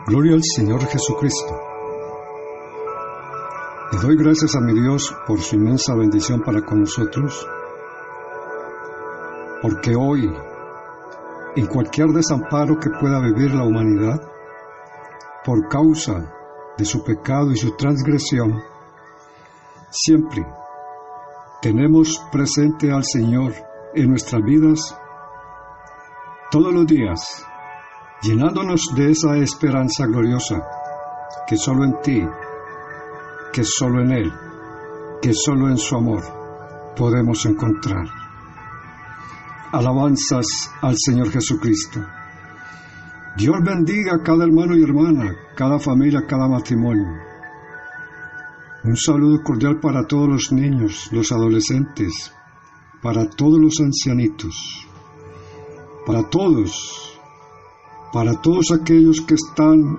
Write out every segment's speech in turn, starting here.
Gloria al Señor Jesucristo. Le doy gracias a mi Dios por su inmensa bendición para con nosotros, porque hoy, en cualquier desamparo que pueda vivir la humanidad, por causa de su pecado y su transgresión, siempre tenemos presente al Señor en nuestras vidas todos los días, llenándonos de esa esperanza gloriosa que solo en ti, que solo en Él, que solo en su amor podemos encontrar. Alabanzas al Señor Jesucristo. Dios bendiga a cada hermano y hermana, cada familia, cada matrimonio. Un saludo cordial para todos los niños, los adolescentes, para todos los ancianitos, para todos aquellos que están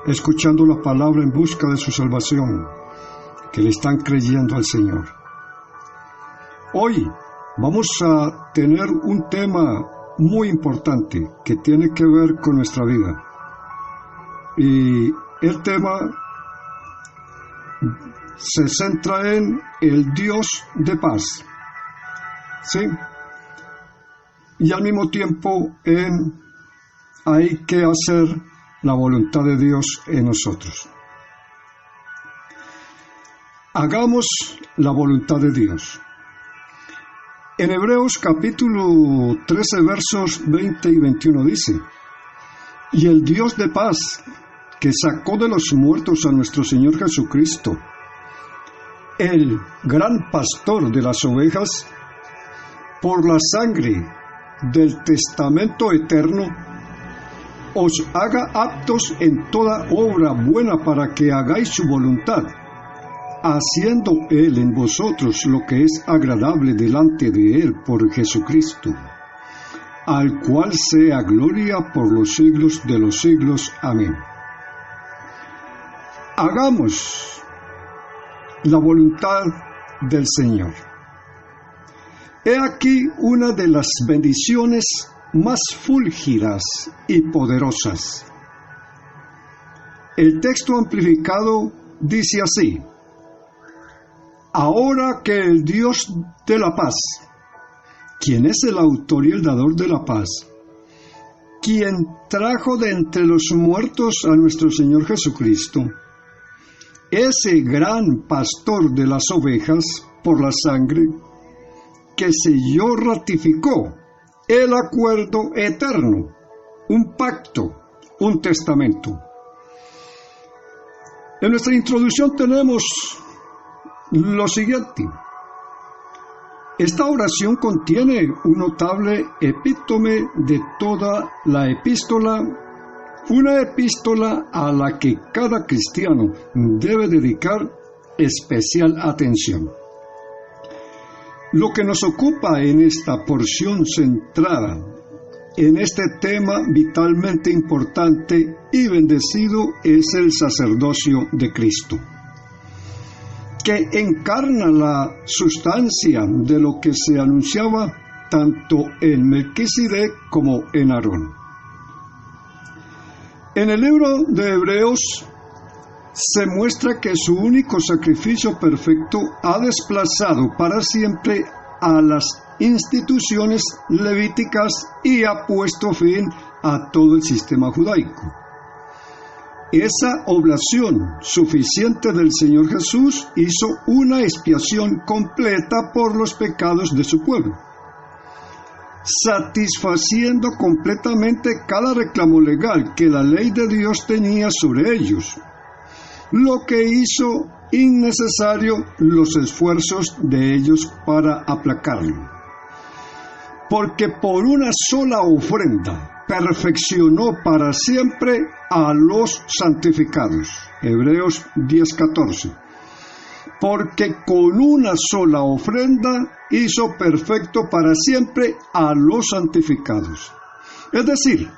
escuchando la palabra en busca de su salvación, que le están creyendo al Señor. Hoy vamos a tener un tema muy importante que tiene que ver con nuestra vida. Y el tema se centra en el Dios de paz, ¿sí? Y al mismo tiempo hay que hacer la voluntad de Dios en nosotros. Hagamos la voluntad de Dios. En Hebreos capítulo 13, versos 20 y 21 dice: Y el Dios de paz, que sacó de los muertos a nuestro Señor Jesucristo, el gran pastor de las ovejas, por la sangre del testamento eterno, os haga aptos en toda obra buena para que hagáis su voluntad, haciendo Él en vosotros lo que es agradable delante de Él por Jesucristo, al cual sea gloria por los siglos de los siglos. Amén. Hagamos la voluntad del Señor. He aquí una de las bendiciones más fúlgidas y poderosas. El texto amplificado dice así: Ahora que el Dios de la paz, quien es el autor y el dador de la paz, quien trajo de entre los muertos a nuestro Señor Jesucristo, ese gran pastor de las ovejas por la sangre, que selló, ratificó el acuerdo eterno, un pacto, un testamento. En nuestra introducción tenemos lo siguiente. Esta oración contiene un notable epítome de toda la epístola, una epístola a la que cada cristiano debe dedicar especial atención. Lo que nos ocupa en esta porción centrada en este tema vitalmente importante y bendecido es el sacerdocio de Cristo, que encarna la sustancia de lo que se anunciaba tanto en Melquisedec como en Aarón. En el libro de Hebreos se muestra que su único sacrificio perfecto ha desplazado para siempre a las instituciones levíticas y ha puesto fin a todo el sistema judaico. Esa oblación suficiente del Señor Jesús hizo una expiación completa por los pecados de su pueblo, satisfaciendo completamente cada reclamo legal que la ley de Dios tenía sobre ellos, lo que hizo innecesario los esfuerzos de ellos para aplacarlo. Porque por una sola ofrenda perfeccionó para siempre a los santificados. Hebreos 10:14. Porque con una sola ofrenda hizo perfecto para siempre a los santificados. Es decir,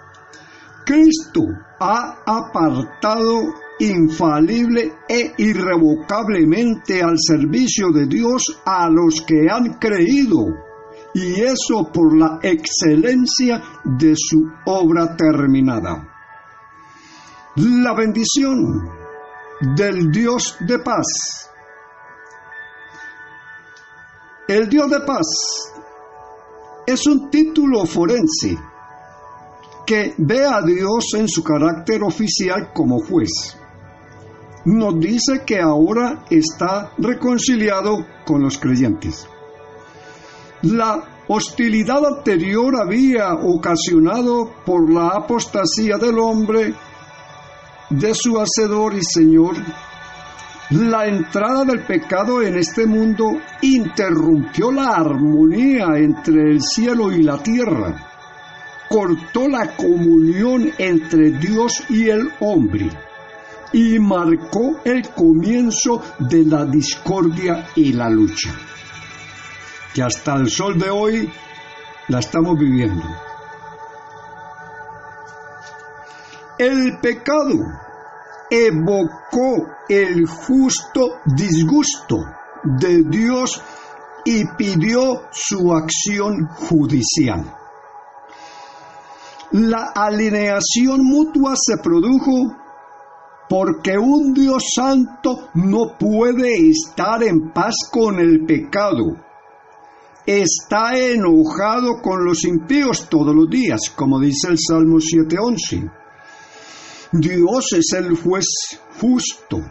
Cristo ha apartado infalible e irrevocablemente al servicio de Dios a los que han creído, y eso por la excelencia de su obra terminada. la bendición del Dios de paz. El Dios de paz es un título forense que ve a Dios en su carácter oficial como juez. Nos dice que ahora está reconciliado con los creyentes. La hostilidad anterior había ocasionado por la apostasía del hombre de su Hacedor y Señor. La entrada del pecado en este mundo interrumpió la armonía entre el cielo y la tierra, cortó la comunión entre Dios y el hombre y marcó el comienzo de la discordia y la lucha, que hasta el sol de hoy la estamos viviendo. El pecado evocó el justo disgusto de Dios y pidió su acción judicial. La alineación mutua se produjo porque un Dios santo no puede estar en paz con el pecado. Está enojado con los impíos todos los días, como dice el Salmo 7:11. Dios es el juez justo,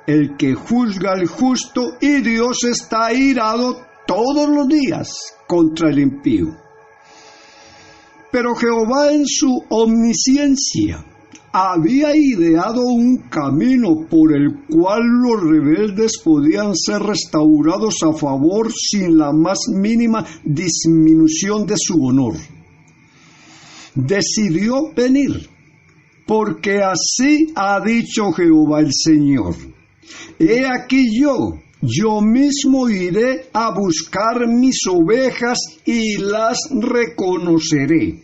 el que juzga al justo, y Dios está airado todos los días contra el impío. Pero Jehová en su omnisciencia había ideado un camino por el cual los rebeldes podían ser restaurados a favor sin la más mínima disminución de su honor. Decidió venir, porque así ha dicho Jehová el Señor: he aquí yo mismo iré a buscar mis ovejas y las reconoceré.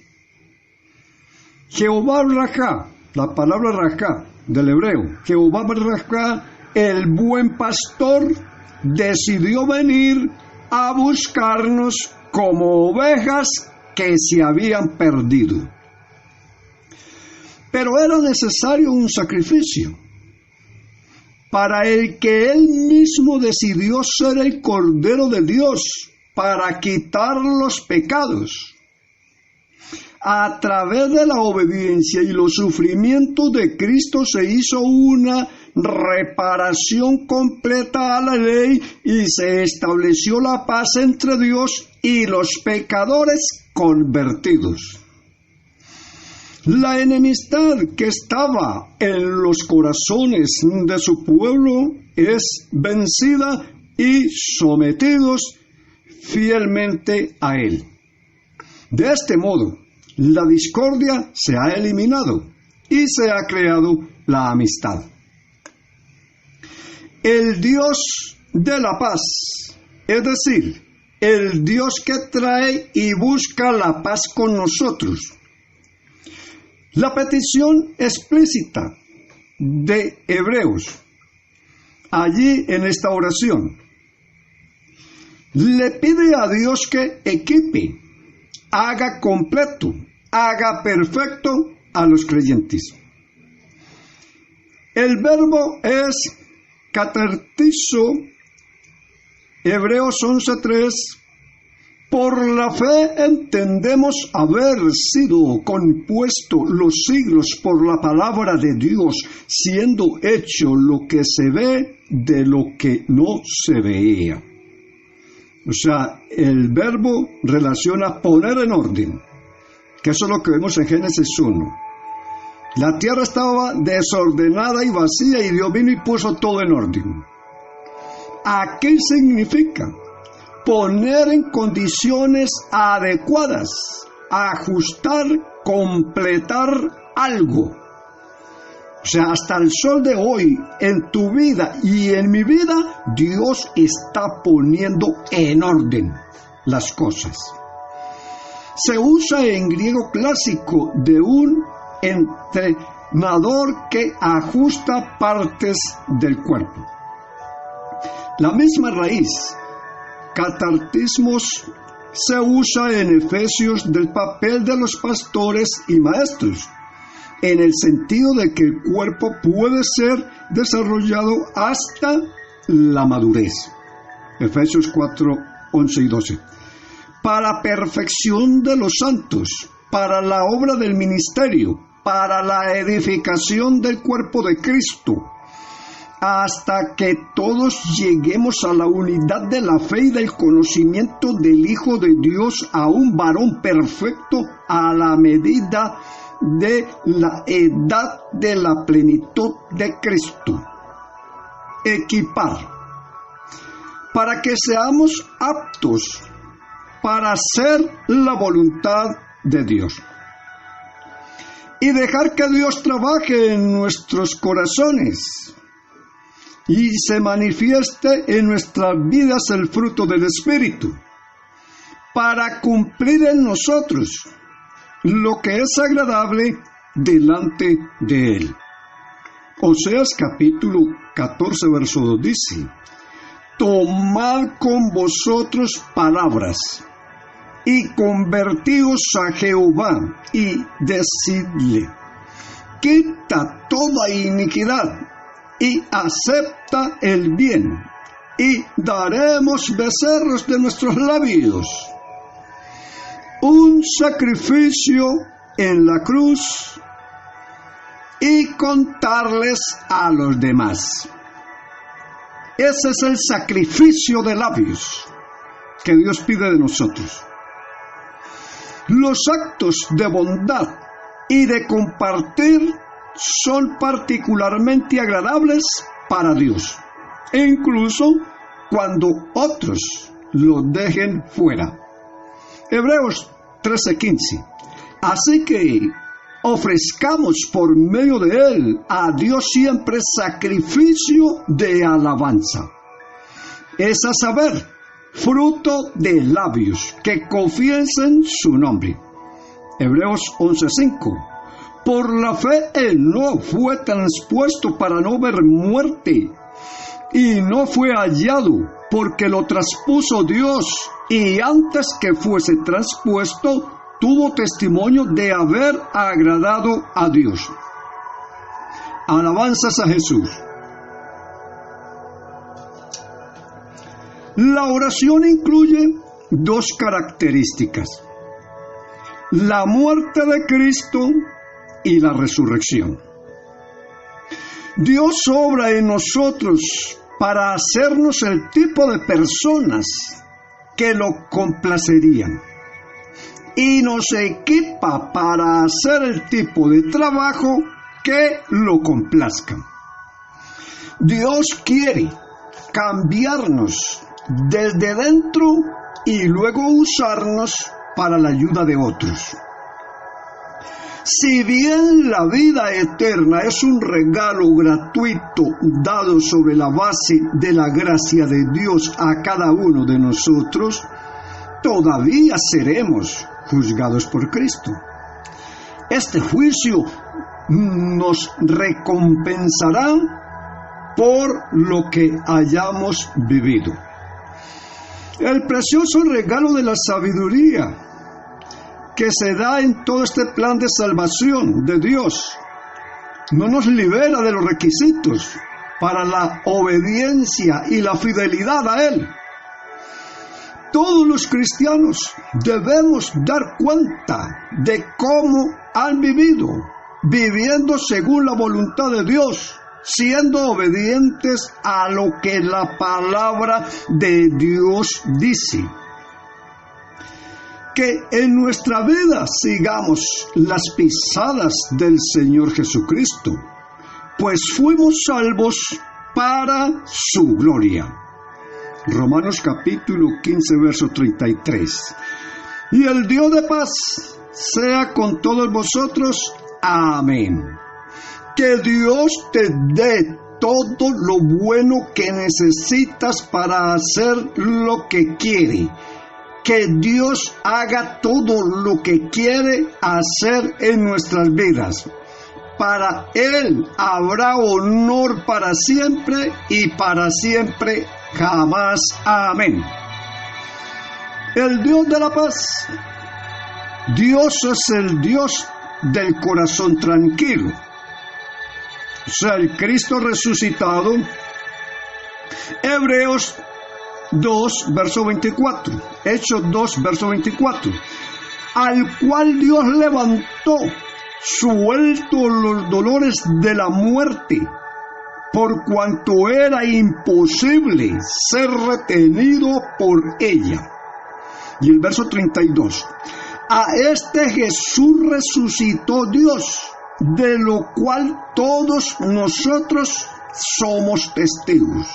Jehová Rajá, la palabra Rajá del hebreo, Jehová Rajá, el buen pastor, decidió venir a buscarnos como ovejas que se habían perdido. Pero era necesario un sacrificio, para el que Él mismo decidió ser el Cordero de Dios para quitar los pecados. A través de la obediencia y los sufrimientos de Cristo se hizo una reparación completa a la ley y se estableció la paz entre Dios y los pecadores convertidos. La enemistad que estaba en los corazones de su pueblo es vencida y sometidos fielmente a él. De este modo, la discordia se ha eliminado y se ha creado la amistad. El Dios de la paz, es decir, el Dios que trae y busca la paz con nosotros. La petición explícita de Hebreos, allí en esta oración, le pide a Dios que equipe, haga completo, haga perfecto a los creyentes. El verbo es catartizo, Hebreos 11:3. Por la fe entendemos haber sido compuestos los siglos por la palabra de Dios, siendo hecho lo que se ve de lo que no se veía. O sea, el verbo relaciona poner en orden, que eso es lo que vemos en Génesis 1. La tierra estaba desordenada y vacía y Dios vino y puso todo en orden. ¿A qué significa? Poner en condiciones adecuadas, ajustar, completar algo. O sea, hasta el sol de hoy, en tu vida y en mi vida, Dios está poniendo en orden las cosas. Se usa en griego clásico de un entrenador que ajusta partes del cuerpo. La misma raíz, catartismos, se usa en Efesios del papel de los pastores y maestros, en el sentido de que el cuerpo puede ser desarrollado hasta la madurez. Efesios 4, 11 y 12. Para perfección de los santos, para la obra del ministerio, para la edificación del cuerpo de Cristo, hasta que todos lleguemos a la unidad de la fe y del conocimiento del Hijo de Dios, a un varón perfecto a la medida de la edad de la plenitud de Cristo. Equipar, para que seamos aptos para hacer la voluntad de Dios. Y dejar que Dios trabaje en nuestros corazones y se manifieste en nuestras vidas el fruto del Espíritu, para cumplir en nosotros lo que es agradable delante de Él. Oseas capítulo 14, verso 2 dice: tomad con vosotros palabras, y convertíos a Jehová, y decidle: quita toda iniquidad, y acepta el bien, y daremos becerros de nuestros labios. Un sacrificio en la cruz y contarles a los demás. Ese es el sacrificio de labios que Dios pide de nosotros. Los actos de bondad y de compartir son particularmente agradables para Dios, e incluso cuando otros los dejen fuera. Hebreos 13:15. Así que ofrezcamos por medio de Él a Dios siempre sacrificio de alabanza. Es a saber, fruto de labios que confiesen su nombre. Hebreos 11:5. Por la fe Enoc fue traspuesto para no ver muerte, y no fue hallado, porque lo traspuso Dios, y antes que fuese traspuesto, tuvo testimonio de haber agradado a Dios. Alabanzas a Jesús. La oración incluye dos características: la muerte de Cristo y la resurrección. Dios obra en nosotros para hacernos el tipo de personas que lo complacerían, y nos equipa para hacer el tipo de trabajo que lo complazca. Dios quiere cambiarnos desde dentro y luego usarnos para la ayuda de otros. Si bien la vida eterna es un regalo gratuito dado sobre la base de la gracia de Dios a cada uno de nosotros, todavía seremos juzgados por Cristo. Este juicio nos recompensará por lo que hayamos vivido. El precioso regalo de la sabiduría que se da en todo este plan de salvación de Dios no nos libera de los requisitos para la obediencia y la fidelidad a Él. Todos los cristianos debemos dar cuenta de cómo han vivido, viviendo según la voluntad de Dios, siendo obedientes a lo que la palabra de Dios dice. Que en nuestra vida sigamos las pisadas del Señor Jesucristo, pues fuimos salvos para su gloria. Romanos capítulo 15, verso 33. Y el Dios de paz sea con todos vosotros. Amén. Que Dios te dé todo lo bueno que necesitas para hacer lo que quiere. Que Dios haga todo lo que quiere hacer en nuestras vidas. Para Él habrá honor para siempre y para siempre jamás. Amén. El Dios de la paz. Dios es el Dios del corazón tranquilo. O sea, el Cristo resucitado, Hebreos 2, verso 24, Hechos 2, verso 24, al cual Dios levantó, suelto los dolores de la muerte, por cuanto era imposible ser retenido por ella. Y el verso 32, a este Jesús resucitó Dios, de lo cual todos nosotros somos testigos.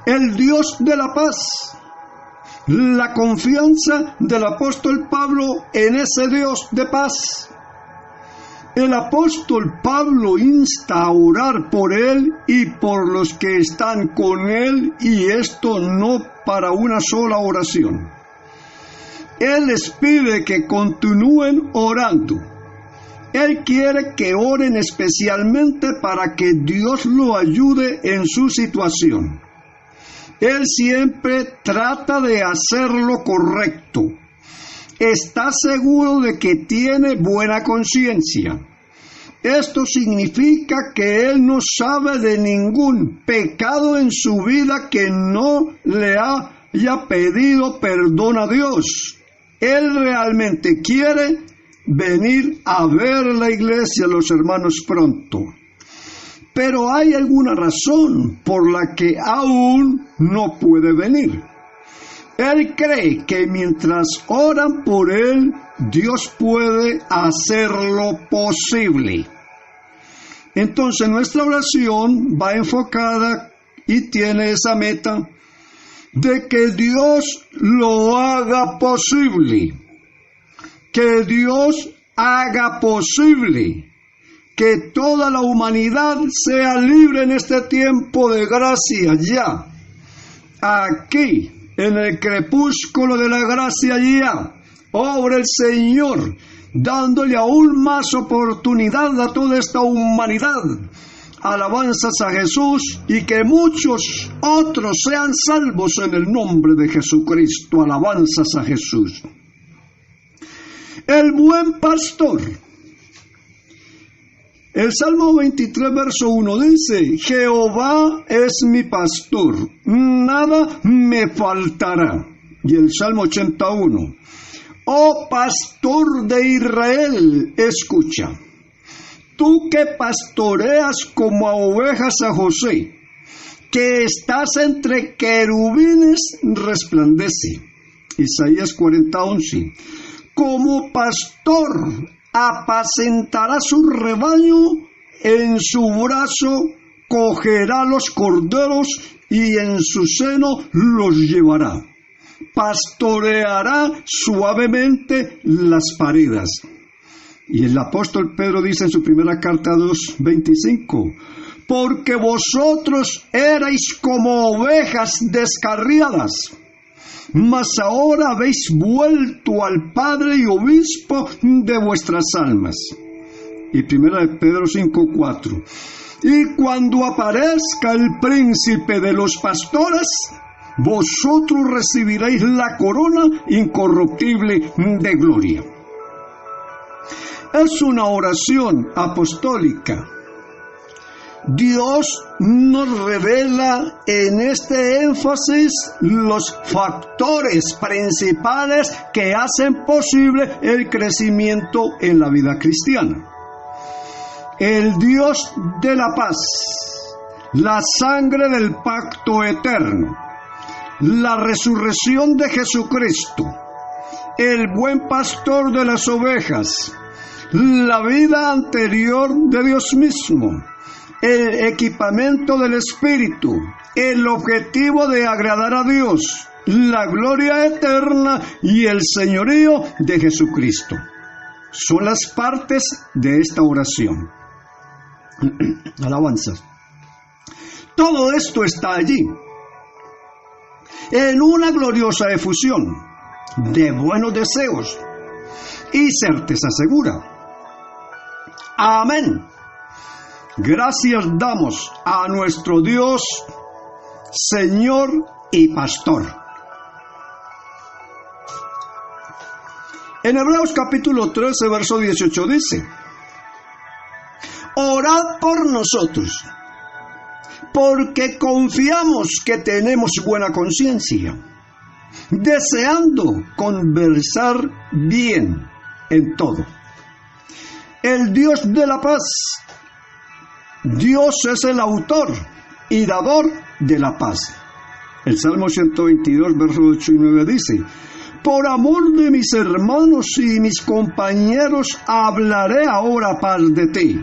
El Dios de la paz, la confianza del apóstol Pablo en ese Dios de paz. El apóstol Pablo insta a orar por él y por los que están con él, y esto no para una sola oración. Él les pide que continúen orando. Él quiere que oren especialmente para que Dios lo ayude en su situación. Él siempre trata de hacer lo correcto. Está seguro de que tiene buena conciencia. Esto significa que él no sabe de ningún pecado en su vida que no le haya pedido perdón a Dios. Él realmente quiere venir a ver la iglesia, los hermanos, pronto. Pero hay alguna razón por la que aún no puede venir. Él cree que mientras oran por él, Dios puede hacerlo posible. Entonces nuestra oración va enfocada y tiene esa meta de que Dios lo haga posible. Que Dios haga posible que toda la humanidad sea libre en este tiempo de gracia ya. Aquí, en el crepúsculo de la gracia ya, obra el Señor, dándole aún más oportunidad a toda esta humanidad. Alabanzas a Jesús, y que muchos otros sean salvos en el nombre de Jesucristo. Alabanzas a Jesús. El buen pastor. El Salmo 23, verso 1 dice, Jehová es mi pastor, nada me faltará. Y el Salmo 81, oh pastor de Israel, escucha. Tú que pastoreas como a ovejas a José, que estás entre querubines, resplandece. Isaías 40, 11. Como pastor apacentará su rebaño, en su brazo cogerá los corderos y en su seno los llevará. Pastoreará suavemente las paredes. Y el apóstol Pedro dice en su primera carta 2:25, porque vosotros erais como ovejas descarriadas, mas ahora habéis vuelto al Padre y Obispo de vuestras almas. Y primera de Pedro 5:4. Y cuando aparezca el príncipe de los pastores, vosotros recibiréis la corona incorruptible de gloria. Es una oración apostólica. Dios nos revela en este énfasis los factores principales que hacen posible el crecimiento en la vida cristiana. El Dios de la paz, la sangre del pacto eterno, la resurrección de Jesucristo, el buen pastor de las ovejas, la vida anterior de Dios mismo, el equipamiento del Espíritu, el objetivo de agradar a Dios, la gloria eterna y el señorío de Jesucristo. Son las partes de esta oración. Alabanzas. Todo esto está allí, en una gloriosa efusión de buenos deseos y certeza segura. Amén. Gracias damos a nuestro Dios, Señor y Pastor. En Hebreos capítulo 13, verso 18 dice: orad por nosotros, porque confiamos que tenemos buena conciencia, deseando conversar bien en todo. El Dios de la paz, Dios es el autor y dador de la paz. El Salmo 122, versos 8 y 9 dice: por amor de mis hermanos y mis compañeros, hablaré ahora paz de ti.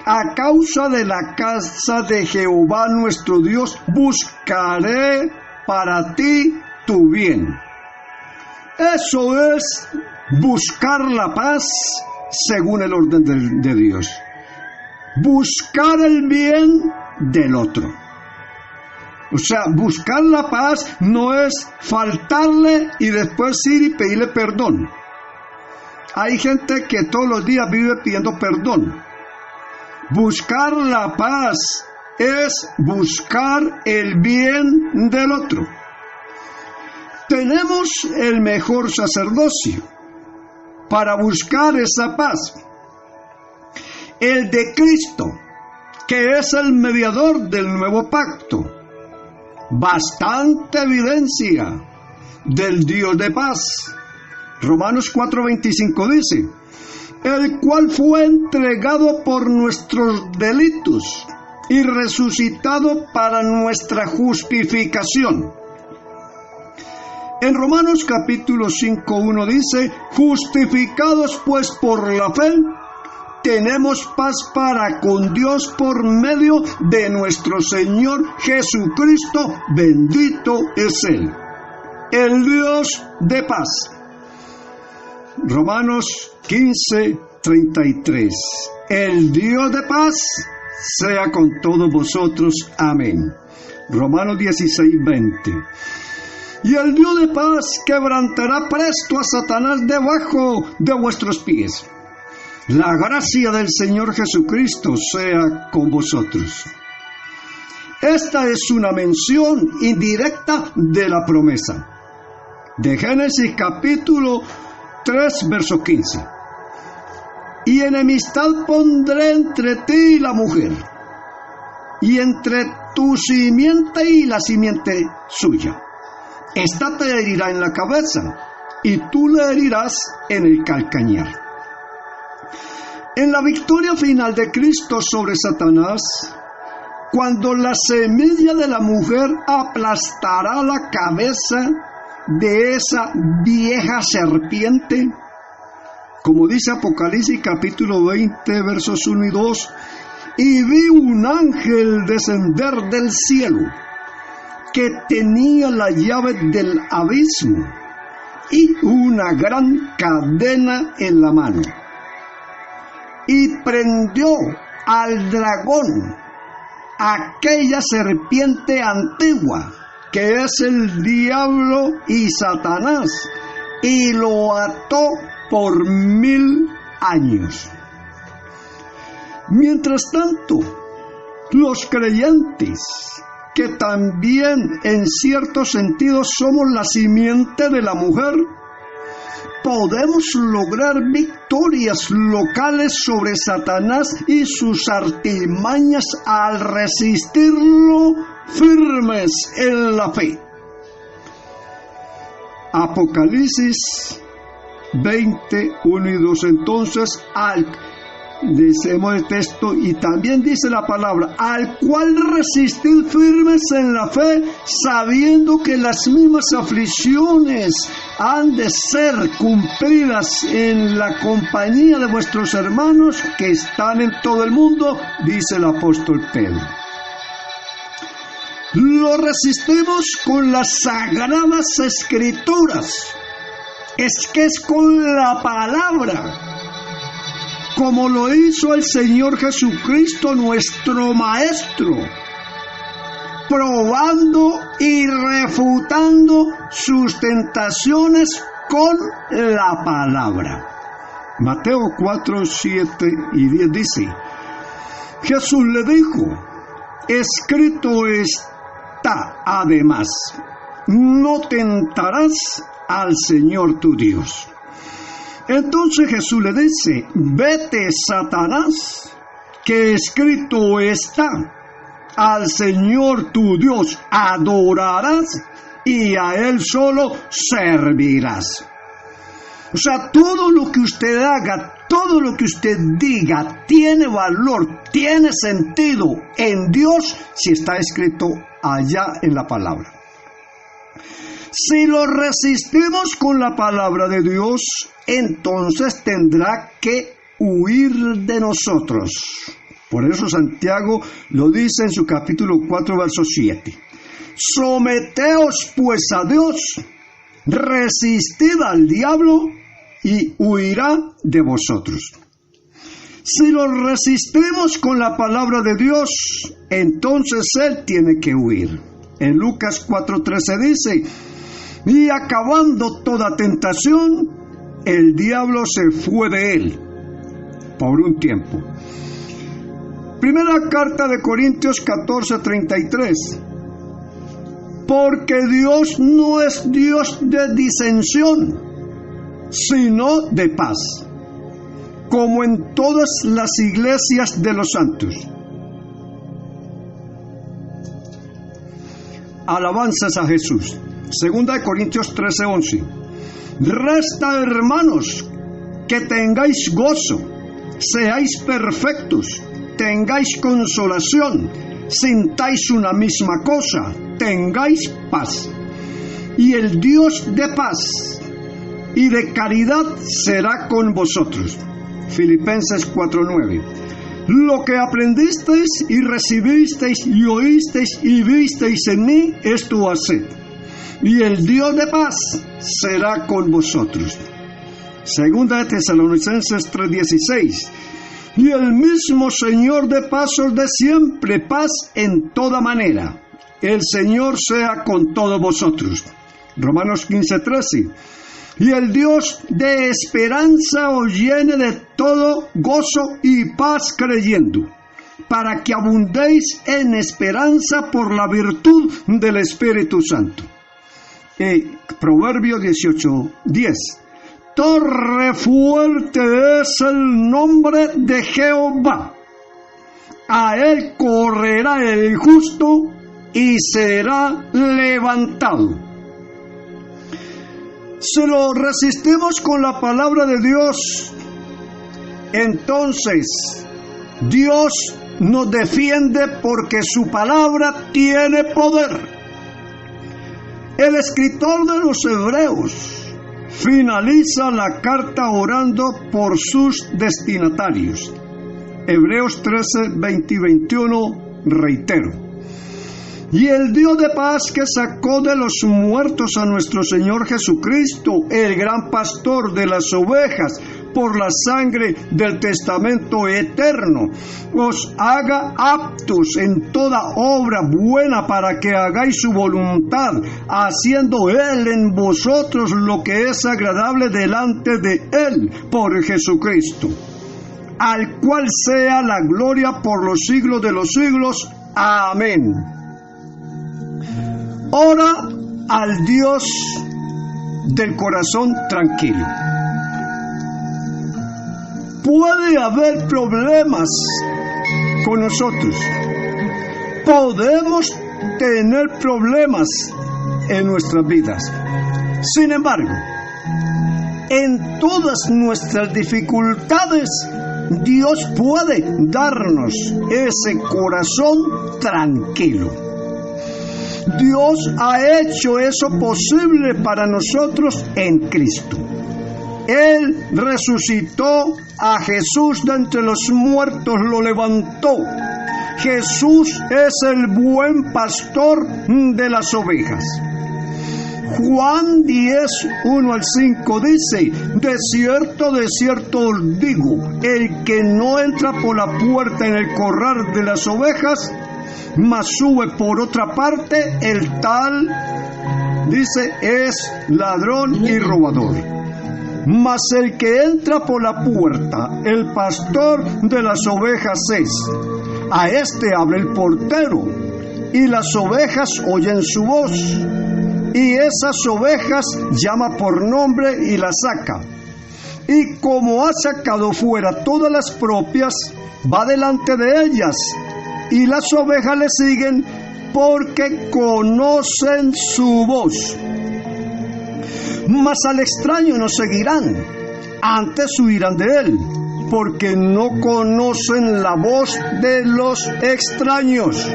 A causa de la casa de Jehová nuestro Dios, buscaré para ti tu bien. Eso es buscar la paz según el orden de Dios. Buscar el bien del otro. O sea, buscar la paz no es faltarle y después ir y pedirle perdón. Hay gente que todos los días vive pidiendo perdón. Buscar la paz es buscar el bien del otro. Tenemos el mejor sacerdocio para buscar esa paz. El de Cristo, que es el mediador del nuevo pacto. Bastante evidencia del Dios de paz. Romanos 4:25 dice: el cual fue entregado por nuestros delitos y resucitado para nuestra justificación. En Romanos capítulo 5:1 dice: justificados pues por la fe, tenemos paz para con Dios por medio de nuestro Señor Jesucristo, bendito es Él, el Dios de paz. Romanos 15:33. El Dios de paz sea con todos vosotros. Amén. Romanos 16:20. Y el Dios de paz quebrantará presto a Satanás debajo de vuestros pies. La gracia del Señor Jesucristo sea con vosotros. Esta es una mención indirecta de la promesa de Génesis capítulo 3, verso 15. Y enemistad pondré entre ti y la mujer, y entre tu simiente y la simiente suya. Esta te herirá en la cabeza, y tú le herirás en el calcañar. En la victoria final de Cristo sobre Satanás, cuando la semilla de la mujer aplastará la cabeza de esa vieja serpiente, como dice Apocalipsis capítulo 20, versos 1 y 2, y vi un ángel descender del cielo, que tenía la llave del abismo y una gran cadena en la mano. Y prendió al dragón, aquella serpiente antigua, que es el diablo y Satanás, y lo ató por 1000 años. Mientras tanto, los creyentes, que también en cierto sentido somos la simiente de la mujer, podemos lograr victorias locales sobre Satanás y sus artimañas al resistirlo firmes en la fe. Apocalipsis 20, 1 y 2. Entonces, decimos el texto y también dice la palabra: al cual resistid firmes en la fe, sabiendo que las mismas aflicciones han de ser cumplidas en la compañía de vuestros hermanos que están en todo el mundo, dice el apóstol Pedro. Lo resistimos con las sagradas escrituras, es con la palabra, como lo hizo el Señor Jesucristo, nuestro Maestro, probando y refutando sus tentaciones con la palabra. Mateo 4, 7 y 10 dice: Jesús le dijo: escrito está además, no tentarás al Señor tu Dios. Entonces Jesús le dice: vete, Satanás, que escrito está: al Señor tu Dios adorarás y a Él solo servirás. O sea, todo lo que usted haga, todo lo que usted diga, tiene valor, tiene sentido en Dios si está escrito allá en la palabra. Si lo resistimos con la palabra de Dios, entonces tendrá que huir de nosotros. Por eso Santiago lo dice en su capítulo 4, verso 7. Someteos pues a Dios, resistid al diablo y huirá de vosotros. Si lo resistimos con la palabra de Dios, entonces Él tiene que huir. En Lucas 4:13 dice: y acabando toda tentación, el diablo se fue de él por un tiempo. Primera carta de Corintios 14:33. Porque Dios no es Dios de disensión, sino de paz, como en todas las iglesias de los santos. Alabanzas a Jesús. Segunda de Corintios 13:11. Resta, hermanos, que tengáis gozo, seáis perfectos, tengáis consolación, sintáis una misma cosa, tengáis paz. Y el Dios de paz y de caridad será con vosotros. Filipenses 4:9. Lo que aprendisteis y recibisteis y oísteis y visteis en mí, esto haced, y el Dios de paz será con vosotros. Segunda de Tesalonicenses 3:16. Y el mismo Señor de paz os dé siempre paz en toda manera. El Señor sea con todos vosotros. Romanos 15:13. Y el Dios de esperanza os llene de todo gozo y paz creyendo, para que abundéis en esperanza por la virtud del Espíritu Santo. Proverbio 18:10. Torre fuerte es el nombre de Jehová. A él correrá el justo y será levantado. Si lo resistimos con la palabra de Dios, entonces Dios nos defiende porque su palabra tiene poder. El escritor de los Hebreos finaliza la carta orando por sus destinatarios. Hebreos 13, 20 y 21, reitero. Y el Dios de paz que sacó de los muertos a nuestro Señor Jesucristo, el gran pastor de las ovejas, por la sangre del testamento eterno, os haga aptos en toda obra buena para que hagáis su voluntad, haciendo Él en vosotros lo que es agradable delante de Él por Jesucristo, al cual sea la gloria por los siglos de los siglos. Amén. Ora al Dios del corazón tranquilo. Puede haber problemas con nosotros. Podemos tener problemas en nuestras vidas. Sin embargo, en todas nuestras dificultades, Dios puede darnos ese corazón tranquilo. Dios ha hecho eso posible para nosotros en Cristo. Él resucitó a Jesús de entre los muertos, lo levantó. Jesús es el buen pastor de las ovejas. Juan 10, 1 al 5 dice: de cierto os digo, el que no entra por la puerta en el corral de las ovejas, mas sube por otra parte, el tal, dice, es ladrón y robador. Mas el que entra por la puerta, el pastor de las ovejas es. A este habla el portero, y las ovejas oyen su voz, y esas ovejas llama por nombre y las saca. y como ha sacado fuera todas las propias, va delante de ellas, y las ovejas le siguen porque conocen su voz. Mas al extraño no seguirán, antes huirán de él, porque no conocen la voz de los extraños.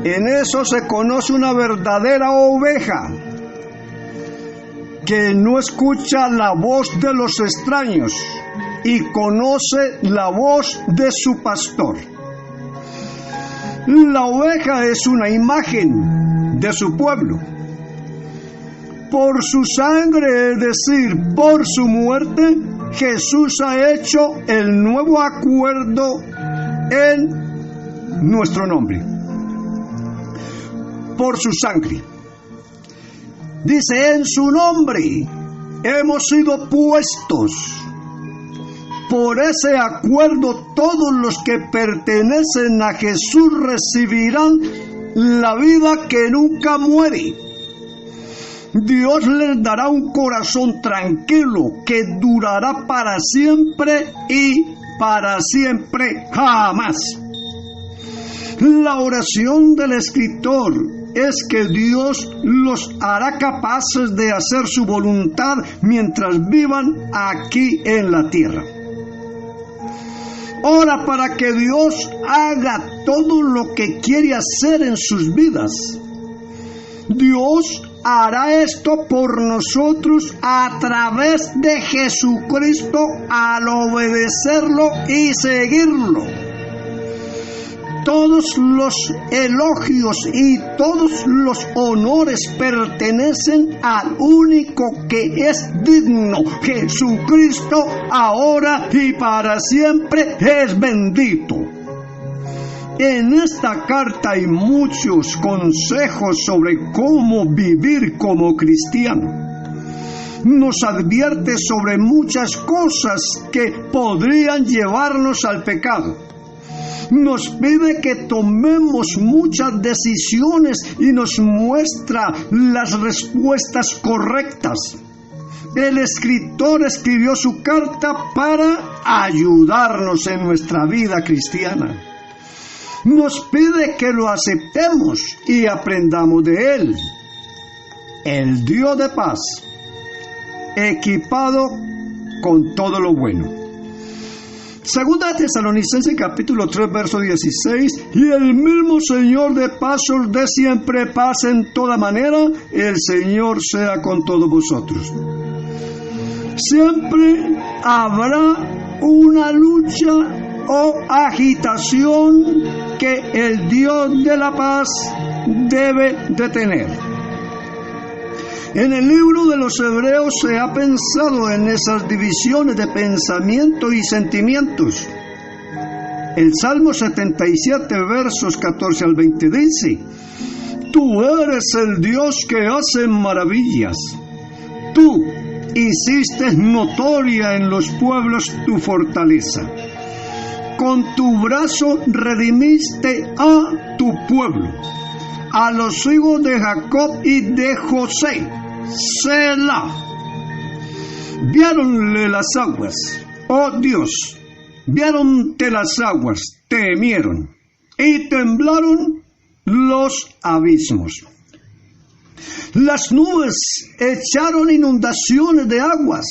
En eso se conoce una verdadera oveja, que no escucha la voz de los extraños y conoce la voz de su pastor. La oveja es una imagen de su pueblo. Por su sangre, es decir, por su muerte, Jesús ha hecho el nuevo acuerdo en nuestro nombre. Por su sangre. Dice, en su nombre hemos sido puestos. Por ese acuerdo, todos los que pertenecen a Jesús recibirán la vida que nunca muere. Dios les dará un corazón tranquilo que durará para siempre y para siempre jamás. La oración del escritor es que Dios los hará capaces de hacer su voluntad mientras vivan aquí en la tierra. Ora para que Dios haga todo lo que quiere hacer en sus vidas. Dios hará esto por nosotros a través de Jesucristo al obedecerlo y seguirlo. Todos los elogios y todos los honores pertenecen al único que es digno. Jesucristo ahora y para siempre es bendito. En esta carta hay muchos consejos sobre cómo vivir como cristiano. Nos advierte sobre muchas cosas que podrían llevarnos al pecado. Nos pide que tomemos muchas decisiones y nos muestra las respuestas correctas. El escritor escribió su carta para ayudarnos en nuestra vida cristiana. Nos pide que lo aceptemos y aprendamos de él. El Dios de paz, equipado con todo lo bueno. Segunda de Tesalonicenses capítulo 3 verso 16, y el mismo Señor de paz os dé siempre paz en toda manera, el Señor sea con todos vosotros. Siempre habrá una lucha o agitación que el Dios de la paz debe de tener. En el libro de los Hebreos se ha pensado en esas divisiones de pensamiento y sentimientos. El Salmo 77, versos 14 al 20 dice, tú eres el Dios que hace maravillas. Tú hiciste notoria en los pueblos tu fortaleza. Con tu brazo redimiste a tu pueblo, a los hijos de Jacob y de José. Selah. Viéronle las aguas, oh Dios, viéronte las aguas, temieron, y temblaron los abismos. Las nubes echaron inundaciones de aguas,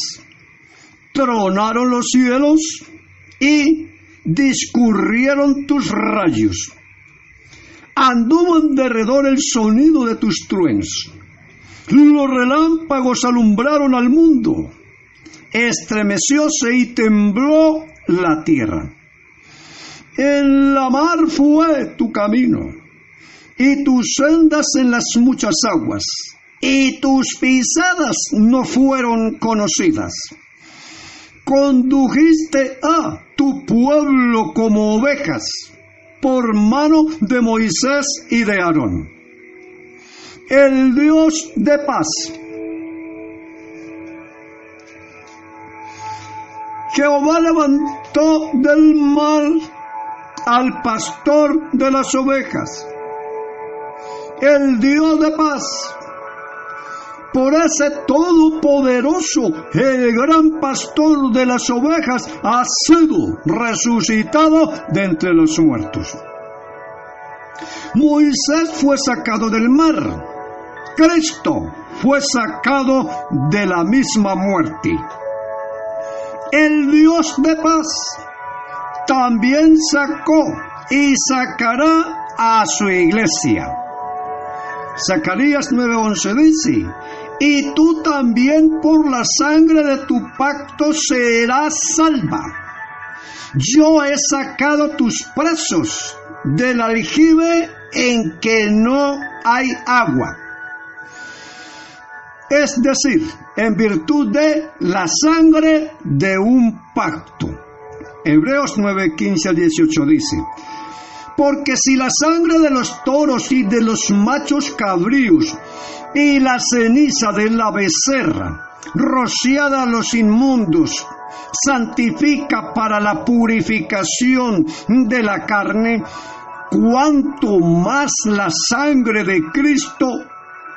tronaron los cielos y discurrieron tus rayos. Anduvo en derredor el sonido de tus truenos. Los relámpagos alumbraron al mundo. Estremecióse y tembló la tierra. En la mar fue tu camino, y tus sendas en las muchas aguas, y tus pisadas no fueron conocidas. Condujiste a tu pueblo como ovejas, por mano de Moisés y de Aarón. El Dios de paz. Jehová levantó del mar al pastor de las ovejas. El Dios de paz por ese Todopoderoso, el gran pastor de las ovejas, ha sido resucitado de entre los muertos. Moisés fue sacado del mar. Cristo fue sacado de la misma muerte. El Dios de paz también sacó y sacará a su iglesia. Zacarías 9:11 dice: y tú también por la sangre de tu pacto serás salva. Yo he sacado tus presos del aljibe en que no hay agua. Es decir, en virtud de la sangre de un pacto. Hebreos 9:15-18 dice: porque si la sangre de los toros y de los machos cabríos y la ceniza de la becerra, rociada a los inmundos, santifica para la purificación de la carne, cuánto más la sangre de Cristo,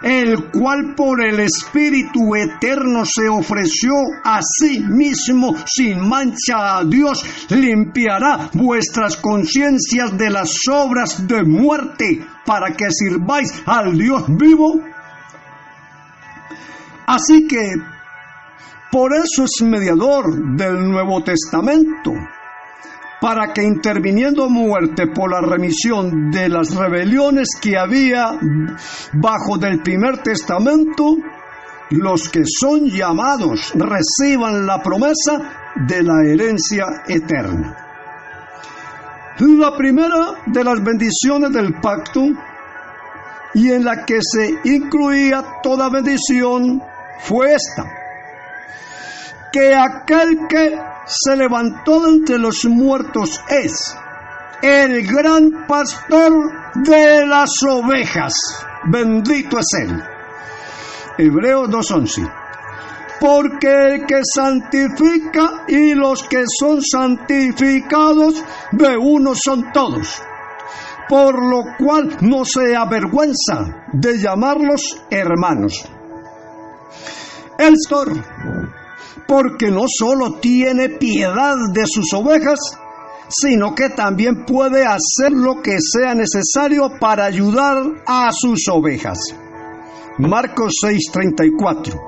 el cual por el Espíritu eterno se ofreció a sí mismo sin mancha a Dios, limpiará vuestras conciencias de las obras de muerte, para que sirváis al Dios vivo. Así que, por eso es mediador del Nuevo Testamento, para que interviniendo muerte por la remisión de las rebeliones que había bajo del primer testamento, los que son llamados reciban la promesa de la herencia eterna. La primera de las bendiciones del pacto, y en la que se incluía toda bendición, fue esta: que aquel que se levantó de entre los muertos es el gran pastor de las ovejas. Bendito es Él. Hebreos 2:11. Porque el que santifica y los que son santificados de uno son todos, por lo cual no se avergüenza de llamarlos hermanos. El pastor, porque no solo tiene piedad de sus ovejas, sino que también puede hacer lo que sea necesario para ayudar a sus ovejas. Marcos 6:34.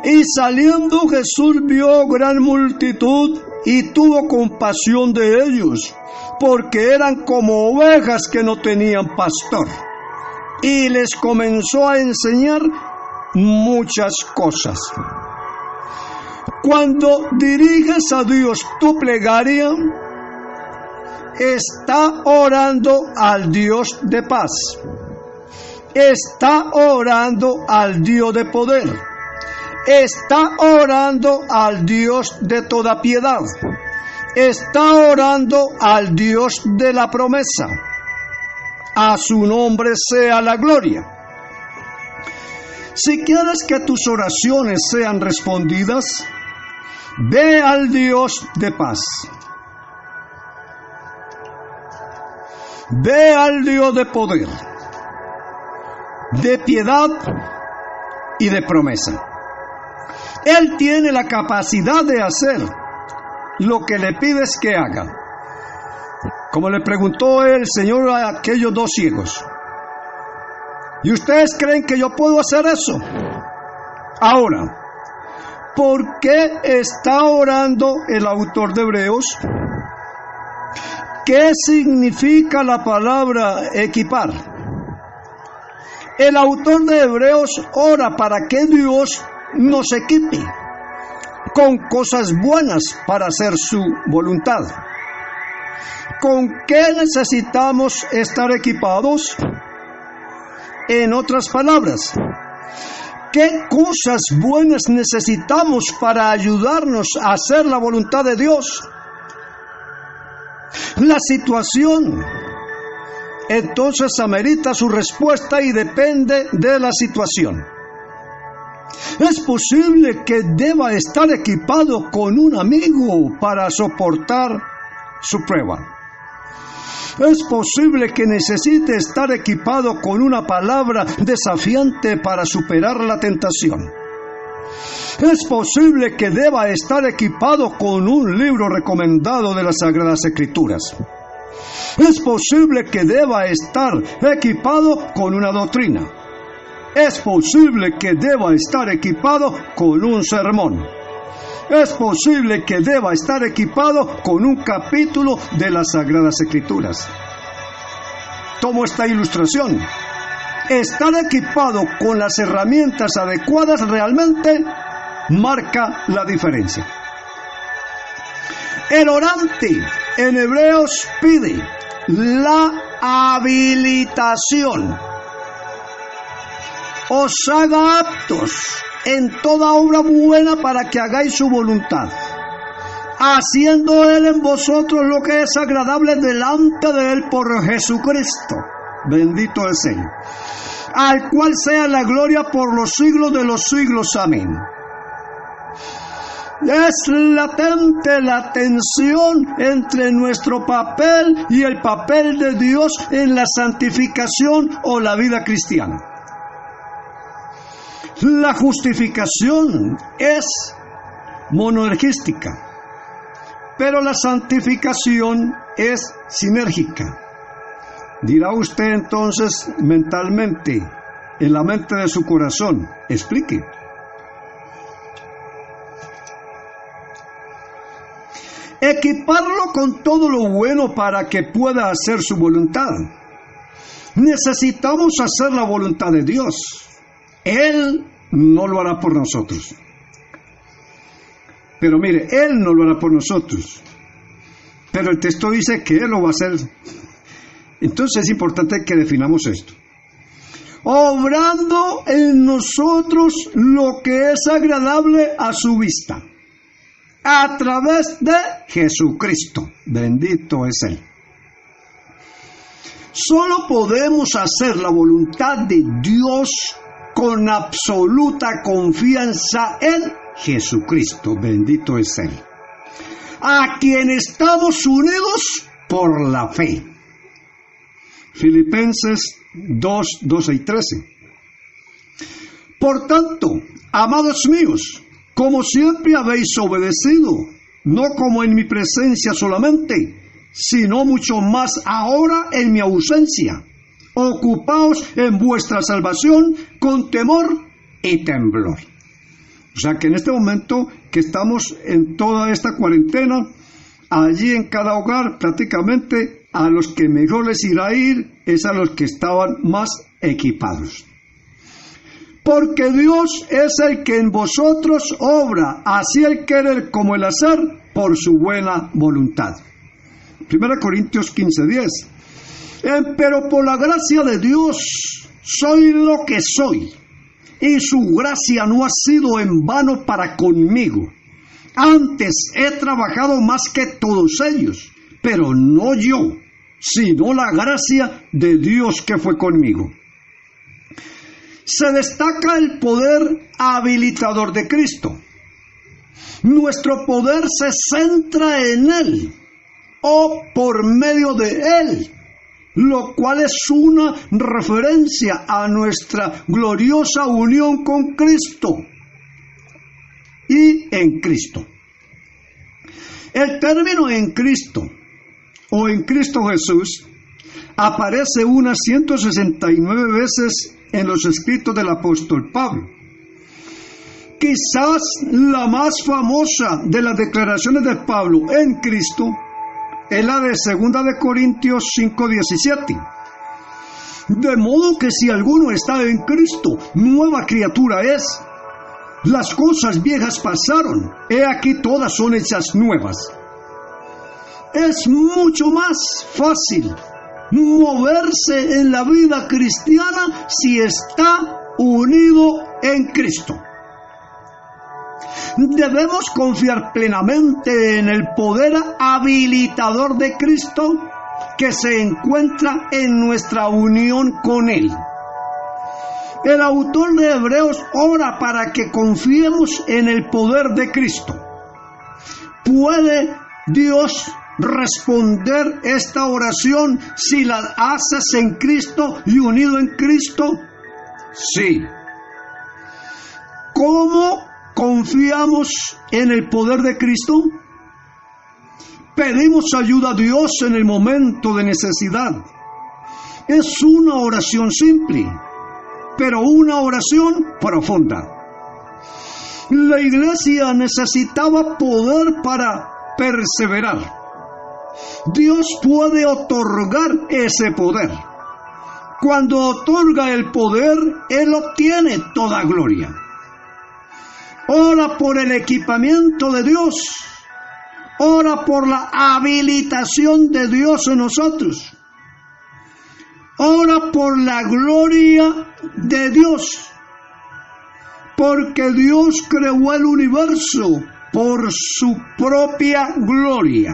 Y saliendo Jesús vio gran multitud y tuvo compasión de ellos, porque eran como ovejas que no tenían pastor. Y les comenzó a enseñar muchas cosas. Cuando diriges a Dios tu plegaria, está orando al Dios de paz, está orando al Dios de poder, está orando al Dios de toda piedad, está orando al Dios de la promesa. A su nombre sea la gloria. Si quieres que tus oraciones sean respondidas, ve al Dios de paz. Ve al Dios de poder, de piedad y de promesa. Él tiene la capacidad de hacer lo que le pides que haga. Como le preguntó el Señor a aquellos dos ciegos: ¿y ustedes creen que yo puedo hacer eso? Ahora, ¿por qué está orando el autor de Hebreos? ¿Qué significa la palabra equipar? El autor de Hebreos ora para que Dios nos equipe con cosas buenas para hacer su voluntad. ¿Con qué necesitamos estar equipados? En otras palabras, ¿qué cosas buenas necesitamos para ayudarnos a hacer la voluntad de Dios? La situación entonces amerita su respuesta y depende de la situación. Es posible que deba estar equipado con un amigo para soportar su prueba. Es posible que necesite estar equipado con una palabra desafiante para superar la tentación. Es posible que deba estar equipado con un libro recomendado de las Sagradas Escrituras. Es posible que deba estar equipado con una doctrina. Es posible que deba estar equipado con un sermón. Es posible que deba estar equipado con un capítulo de las Sagradas Escrituras. Tomo esta ilustración. Estar equipado con las herramientas adecuadas realmente marca la diferencia. El orante en Hebreos pide la habilitación. Os haga aptos en toda obra buena para que hagáis su voluntad, haciendo Él en vosotros lo que es agradable delante de Él por Jesucristo. Bendito es Él, al cual sea la gloria por los siglos de los siglos. Amén. Es latente la tensión entre nuestro papel y el papel de Dios en la santificación o la vida cristiana. La justificación es monergística, pero la santificación es sinérgica. Dirá usted entonces mentalmente, en la mente de su corazón, explique. Equiparlo con todo lo bueno para que pueda hacer su voluntad. Necesitamos hacer la voluntad de Dios. Él no lo hará por nosotros. Pero mire, Él no lo hará por nosotros. Pero el texto dice que Él lo va a hacer. Entonces es importante que definamos esto. Obrando en nosotros lo que es agradable a su vista, a través de Jesucristo. Bendito es Él. Solo podemos hacer la voluntad de Dios con absoluta confianza en Jesucristo. Bendito es Él, a quien estamos unidos por la fe. Filipenses 2, 12 y 13. Por tanto, amados míos, como siempre habéis obedecido, no como en mi presencia solamente, sino mucho más ahora en mi ausencia, ocupaos en vuestra salvación con temor y temblor. O sea que en este momento que estamos en toda esta cuarentena, allí en cada hogar prácticamente a los que mejor les irá a ir es a los que estaban más equipados. Porque Dios es el que en vosotros obra, así el querer como el hacer, por su buena voluntad. 1 Corintios 15:10. Pero por la gracia de Dios soy lo que soy, y su gracia no ha sido en vano para conmigo. Antes he trabajado más que todos ellos, pero no yo, sino la gracia de Dios que fue conmigo. Se destaca el poder habilitador de Cristo. Nuestro poder se centra en Él, o por medio de Él, lo cual es una referencia a nuestra gloriosa unión con Cristo y en Cristo. El término en Cristo o en Cristo Jesús aparece unas 169 veces en los escritos del apóstol Pablo. Quizás la más famosa de las declaraciones de Pablo en Cristo es la de 2 de Corintios 5:17. De modo que si alguno está en Cristo, nueva criatura es. Las cosas viejas pasaron, he aquí todas son hechas nuevas. Es mucho más fácil moverse en la vida cristiana si está unido en Cristo. Debemos confiar plenamente en el poder habilitador de Cristo que se encuentra en nuestra unión con Él. El autor de Hebreos ora para que confiemos en el poder de Cristo. ¿Puede Dios responder esta oración si la haces en Cristo y unido en Cristo? Sí. ¿Cómo confiamos en el poder de Cristo? Pedimos ayuda a Dios en el momento de necesidad. Es una oración simple, pero una oración profunda. La iglesia necesitaba poder para perseverar. Dios puede otorgar ese poder. Cuando otorga el poder, Él obtiene toda gloria. Ora por el equipamiento de Dios. Ora por la habilitación de Dios en nosotros. Ora por la gloria de Dios. Porque Dios creó el universo por su propia gloria.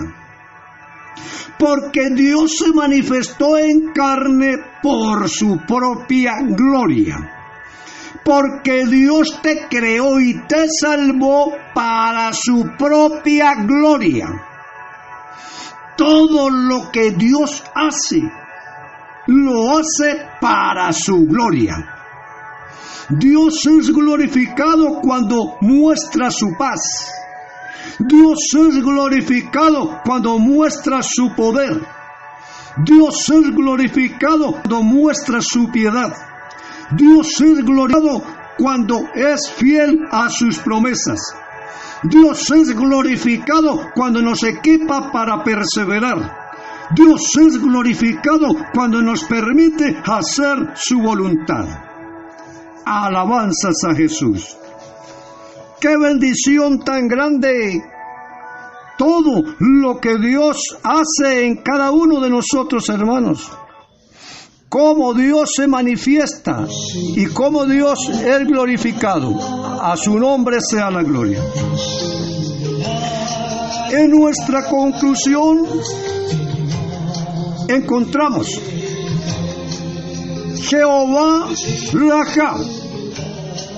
Porque Dios se manifestó en carne por su propia gloria. Porque Dios te creó y te salvó para su propia gloria. Todo lo que Dios hace, lo hace para su gloria. Dios es glorificado cuando muestra su paz. Dios es glorificado cuando muestra su poder. Dios es glorificado cuando muestra su piedad. Dios es glorificado cuando es fiel a sus promesas. Dios es glorificado cuando nos equipa para perseverar. Dios es glorificado cuando nos permite hacer su voluntad. Alabanzas a Jesús. ¡Qué bendición tan grande! Todo lo que Dios hace en cada uno de nosotros, hermanos. Cómo Dios se manifiesta y cómo Dios es glorificado. A su nombre sea la gloria. En nuestra conclusión encontramos Jehová Raja,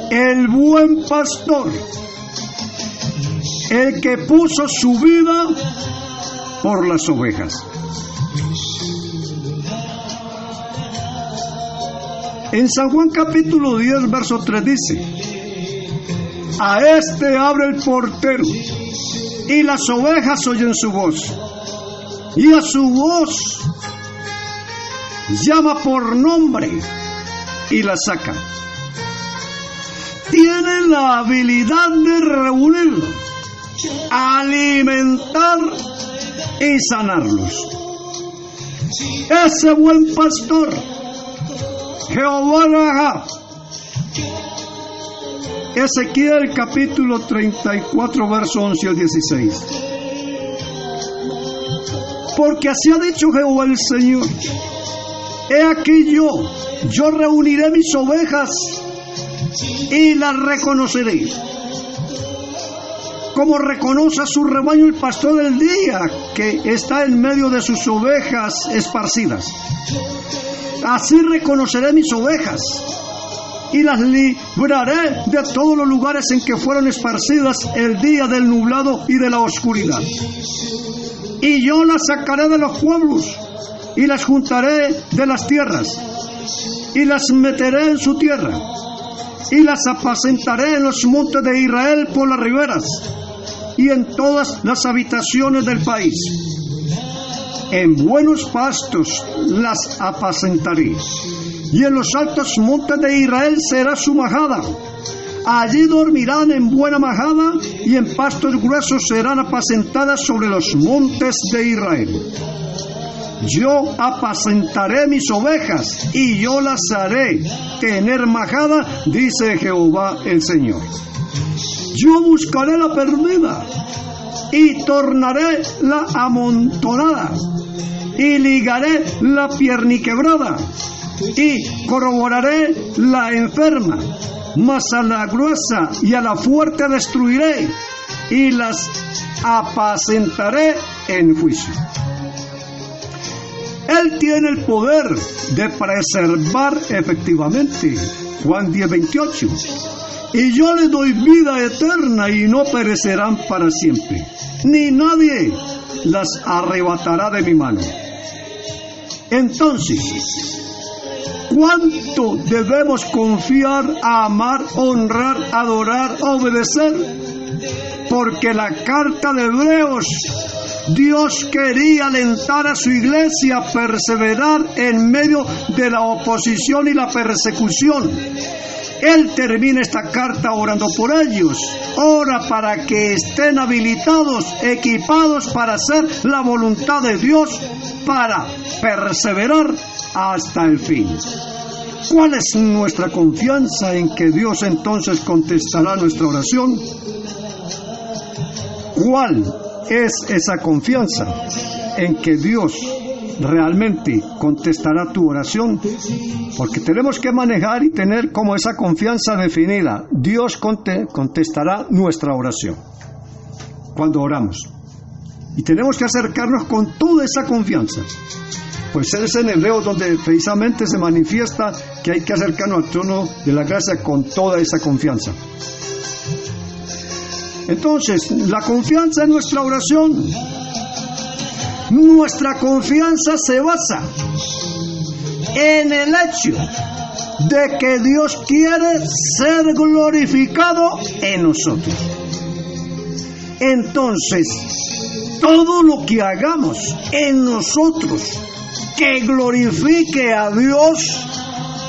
el buen pastor, el que puso su vida por las ovejas. En San Juan capítulo 10, verso 3 dice: a este abre el portero, y las ovejas oyen su voz, y a su voz llama por nombre y la saca. Tiene la habilidad de reunir, alimentar y sanarlos. Ese buen pastor, Jehová Raja. Ezequiel capítulo 34, verso 11 al 16. Porque así ha dicho Jehová el Señor: he aquí yo reuniré mis ovejas y las reconoceré, como reconoce a su rebaño el pastor del día que está en medio de sus ovejas esparcidas. Así reconoceré mis ovejas y las libraré de todos los lugares en que fueron esparcidas el día del nublado y de la oscuridad. Y yo las sacaré de los pueblos y las juntaré de las tierras y las meteré en su tierra y las apacentaré en los montes de Israel por las riberas y en todas las habitaciones del país. En buenos pastos las apacentaré, y en los altos montes de Israel será su majada. Allí dormirán en buena majada, y en pastos gruesos serán apacentadas sobre los montes de Israel. Yo apacentaré mis ovejas, y yo las haré tener majada, dice Jehová el Señor. Yo buscaré la perdida, y tornaré la amontonada, y ligaré la pierniquebrada, y corroboraré la enferma, mas a la gruesa y a la fuerte destruiré, y las apacentaré en juicio. Él tiene el poder de preservar efectivamente. Juan 10:28. Y yo les doy vida eterna y no perecerán para siempre. Ni nadie las arrebatará de mi mano. Entonces, ¿cuánto debemos confiar, amar, honrar, adorar, obedecer? Porque la carta de Hebreos, Dios quería alentar a su iglesia a perseverar en medio de la oposición y la persecución. Él termina esta carta orando por ellos. Ora para que estén habilitados, equipados para hacer la voluntad de Dios, para perseverar hasta el fin. ¿Cuál es nuestra confianza en que Dios entonces contestará nuestra oración? ¿Cuál es esa confianza en que Dios realmente contestará tu oración? Porque tenemos que manejar y tener como esa confianza definida. Dios contestará nuestra oración cuando oramos. Y tenemos que acercarnos con toda esa confianza. Pues es en Hebreos donde precisamente se manifiesta que hay que acercarnos al trono de la gracia con toda esa confianza. Entonces, la confianza en nuestra oración. Nuestra confianza se basa en el hecho de que Dios quiere ser glorificado en nosotros. Entonces, todo lo que hagamos en nosotros que glorifique a Dios,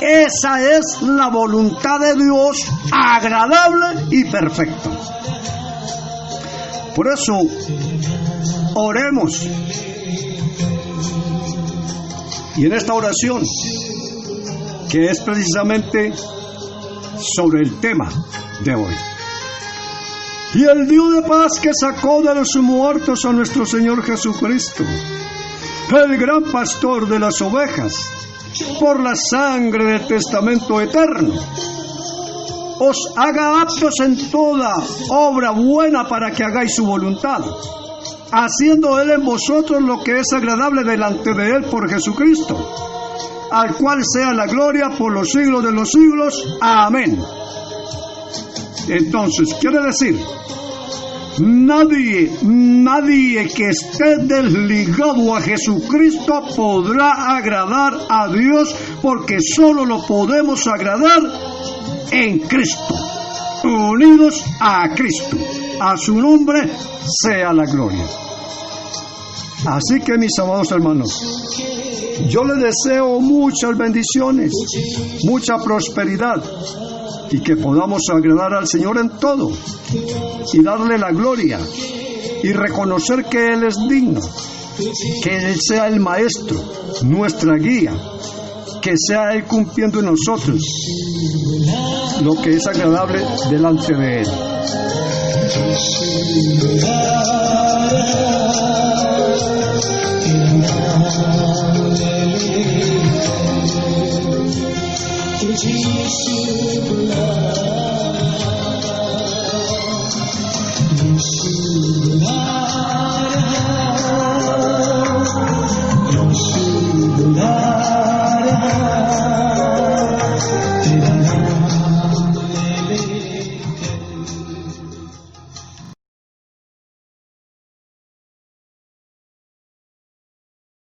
esa es la voluntad de Dios, agradable y perfecta. Por eso, oremos. Y en esta oración, que es precisamente sobre el tema de hoy. Y el Dios de paz que sacó de los muertos a nuestro Señor Jesucristo, el gran pastor de las ovejas, por la sangre del testamento eterno, os haga aptos en toda obra buena para que hagáis su voluntad, haciendo Él en vosotros lo que es agradable delante de Él por Jesucristo, al cual sea la gloria por los siglos de los siglos. Amén. Entonces, quiere decir, nadie que esté desligado a Jesucristo podrá agradar a Dios, porque solo lo podemos agradar en Cristo, unidos a Cristo. A su nombre sea la gloria. Así que, mis amados hermanos, yo les deseo muchas bendiciones, mucha prosperidad, y que podamos agradar al Señor en todo y darle la gloria y reconocer que Él es digno, que Él sea el Maestro, nuestra guía, que sea Él cumpliendo en nosotros lo que es agradable delante de Él. Jesus.